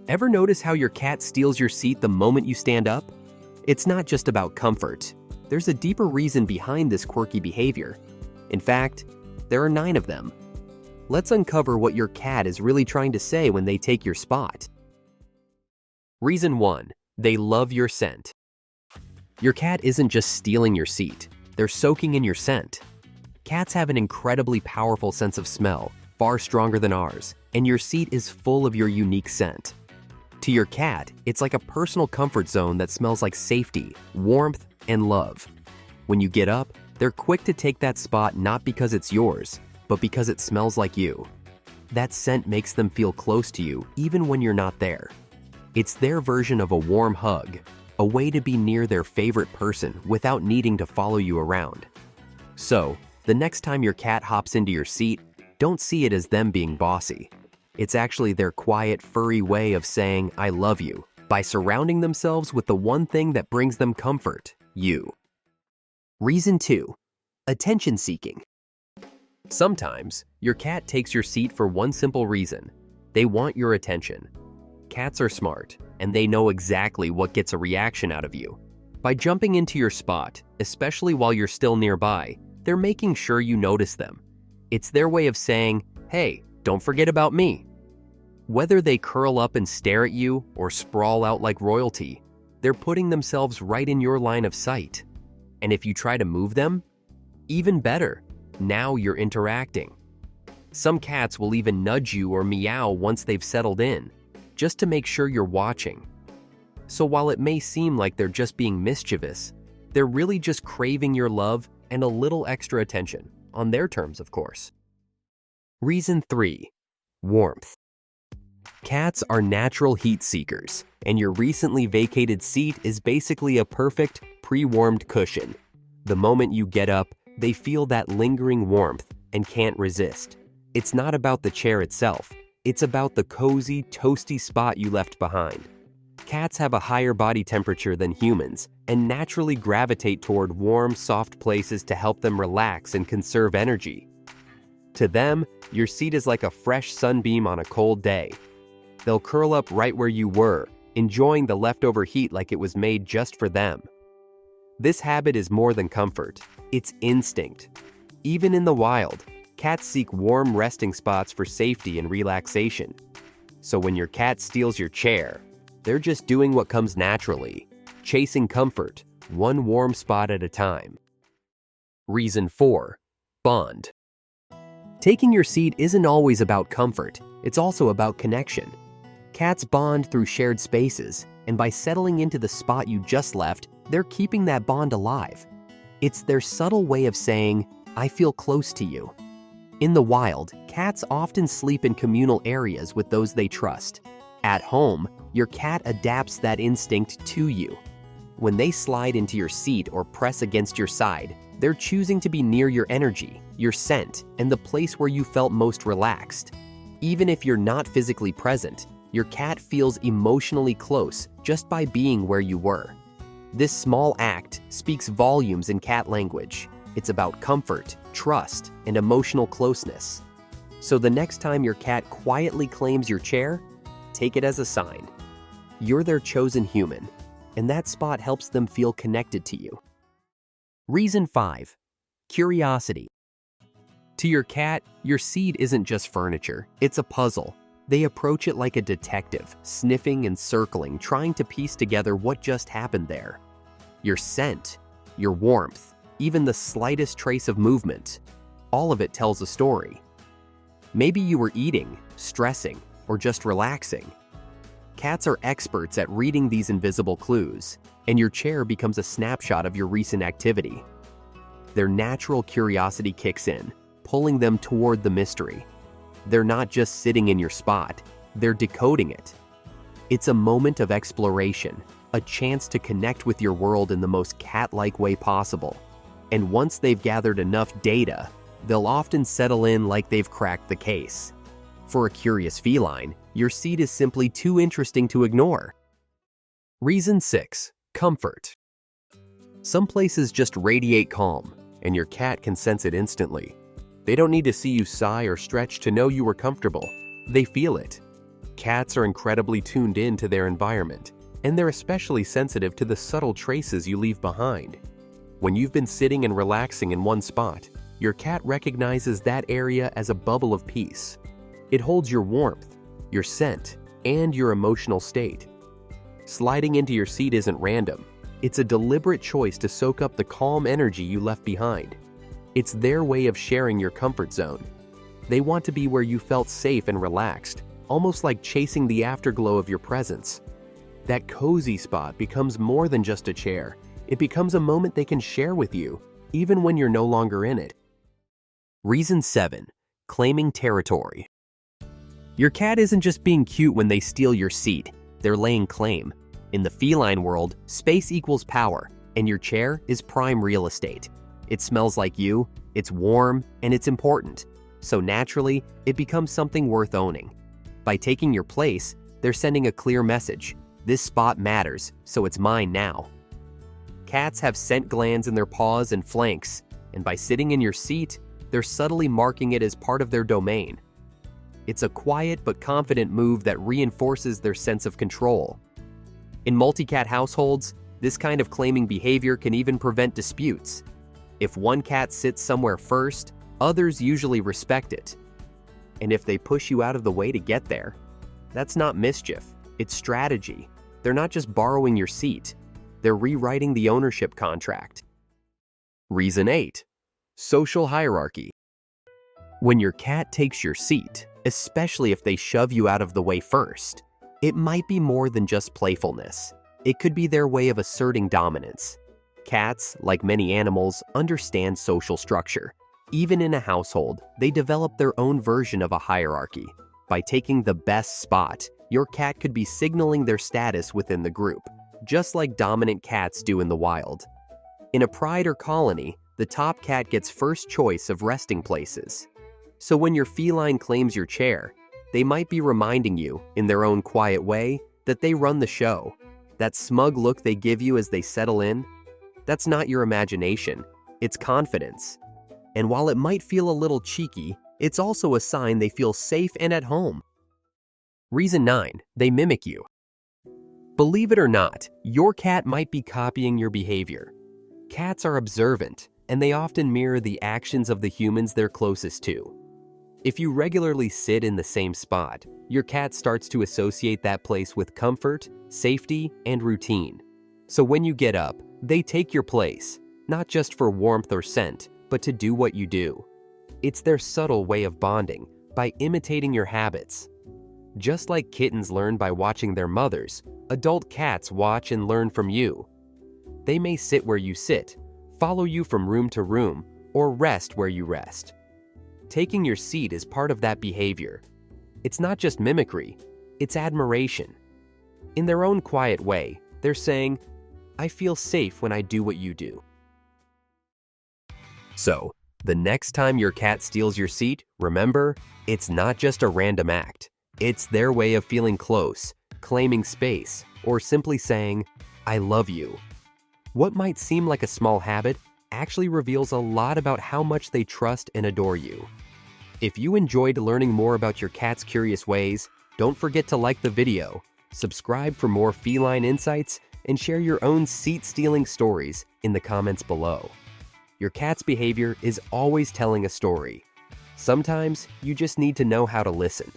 Ever notice how your cat steals your seat the moment you stand up? It's not just about comfort. There's a deeper reason behind this quirky behavior. In fact, there are 9 of them. Let's uncover what your cat is really trying to say when they take your spot. Reason 1. They love your scent. Your cat isn't just stealing your seat. They're soaking in your scent. Cats have an incredibly powerful sense of smell, far stronger than ours, and your seat is full of your unique scent. To your cat, it's like a personal comfort zone that smells like safety, warmth, and love. When you get up, they're quick to take that spot not because it's yours, but because it smells like you. That scent makes them feel close to you even when you're not there. It's their version of a warm hug, a way to be near their favorite person without needing to follow you around. So, the next time your cat hops into your seat, don't see it as them being bossy. It's actually their quiet, furry way of saying, "I love you," by surrounding themselves with the one thing that brings them comfort, you. Reason 2. Attention seeking. Sometimes, your cat takes your seat for one simple reason. They want your attention. Cats are smart, and they know exactly what gets a reaction out of you. By jumping into your spot, especially while you're still nearby, they're making sure you notice them. It's their way of saying, "Hey, don't forget about me." Whether they curl up and stare at you or sprawl out like royalty, they're putting themselves right in your line of sight. And if you try to move them, even better, now you're interacting. Some cats will even nudge you or meow once they've settled in, just to make sure you're watching. So while it may seem like they're just being mischievous, they're really just craving your love and a little extra attention, on their terms, of course. Reason 3. Warmth. Cats are natural heat seekers, and your recently vacated seat is basically a perfect, pre-warmed cushion. The moment you get up, they feel that lingering warmth and can't resist. It's not about the chair itself. It's about the cozy, toasty spot you left behind. Cats have a higher body temperature than humans and naturally gravitate toward warm, soft places to help them relax and conserve energy. To them, your seat is like a fresh sunbeam on a cold day. They'll curl up right where you were, enjoying the leftover heat like it was made just for them. This habit is more than comfort. It's instinct. Even in the wild, cats seek warm resting spots for safety and relaxation. So when your cat steals your chair, they're just doing what comes naturally, chasing comfort, one warm spot at a time. Reason 4. Bond. Taking your seat isn't always about comfort, it's also about connection. Cats bond through shared spaces, and by settling into the spot you just left, they're keeping that bond alive. It's their subtle way of saying, "I feel close to you." In the wild, cats often sleep in communal areas with those they trust. At home, your cat adapts that instinct to you. When they slide into your seat or press against your side, they're choosing to be near your energy, your scent, and the place where you felt most relaxed. Even if you're not physically present, your cat feels emotionally close just by being where you were. This small act speaks volumes in cat language. It's about comfort, trust, and emotional closeness. So the next time your cat quietly claims your chair, take it as a sign. You're their chosen human, and that spot helps them feel connected to you. Reason 5. Curiosity. To your cat, your seat isn't just furniture, it's a puzzle. They approach it like a detective, sniffing and circling, trying to piece together what just happened there. Your scent, your warmth, even the slightest trace of movement, all of it tells a story. Maybe you were eating, stressing, or just relaxing. Cats are experts at reading these invisible clues, and your chair becomes a snapshot of your recent activity. Their natural curiosity kicks in, pulling them toward the mystery. They're not just sitting in your spot, they're decoding it. It's a moment of exploration, a chance to connect with your world in the most cat-like way possible. And once they've gathered enough data, they'll often settle in like they've cracked the case. For a curious feline, your seat is simply too interesting to ignore. Reason 6. Comfort. Some places just radiate calm, and your cat can sense it instantly. They don't need to see you sigh or stretch to know you are comfortable. They feel it. Cats are incredibly tuned in to their environment, and they're especially sensitive to the subtle traces you leave behind. When you've been sitting and relaxing in one spot, your cat recognizes that area as a bubble of peace. It holds your warmth, your scent, and your emotional state. Sliding into your seat isn't random. It's a deliberate choice to soak up the calm energy you left behind. It's their way of sharing your comfort zone. They want to be where you felt safe and relaxed, almost like chasing the afterglow of your presence. That cozy spot becomes more than just a chair. It becomes a moment they can share with you, even when you're no longer in it. Reason 7. Claiming territory. Your cat isn't just being cute when they steal your seat. They're laying claim. In the feline world, space equals power, and your chair is prime real estate. It smells like you, it's warm, and it's important. So naturally, it becomes something worth owning. By taking your place, they're sending a clear message. This spot matters, so it's mine now. Cats have scent glands in their paws and flanks, and by sitting in your seat, they're subtly marking it as part of their domain. It's a quiet but confident move that reinforces their sense of control. In multi-cat households, this kind of claiming behavior can even prevent disputes. If one cat sits somewhere first, others usually respect it. And if they push you out of the way to get there, that's not mischief, it's strategy. They're not just borrowing your seat, they're rewriting the ownership contract. Reason 8. Social hierarchy. When your cat takes your seat, especially if they shove you out of the way first, it might be more than just playfulness. It could be their way of asserting dominance. Cats, like many animals, understand social structure. Even in a household, they develop their own version of a hierarchy. By taking the best spot, your cat could be signaling their status within the group, just like dominant cats do in the wild. In a pride or colony, the top cat gets first choice of resting places. So when your feline claims your chair, they might be reminding you, in their own quiet way, that they run the show. That smug look they give you as they settle in, that's not your imagination, it's confidence. And while it might feel a little cheeky, it's also a sign they feel safe and at home. Reason 9. They mimic you. Believe it or not, your cat might be copying your behavior. Cats are observant, and they often mirror the actions of the humans they're closest to. If you regularly sit in the same spot, your cat starts to associate that place with comfort, safety, and routine. So when you get up, they take your place, not just for warmth or scent, but to do what you do. It's their subtle way of bonding, by imitating your habits. Just like kittens learn by watching their mothers, adult cats watch and learn from you. They may sit where you sit, follow you from room to room, or rest where you rest. Taking your seat is part of that behavior. It's not just mimicry, it's admiration. In their own quiet way, they're saying, "I feel safe when I do what you do." So, the next time your cat steals your seat, remember, it's not just a random act. It's their way of feeling close, claiming space, or simply saying, "I love you." What might seem like a small habit actually reveals a lot about how much they trust and adore you. If you enjoyed learning more about your cat's curious ways, don't forget to like the video, subscribe for more feline insights, and share your own seat-stealing stories in the comments below. Your cat's behavior is always telling a story. Sometimes you just need to know how to listen.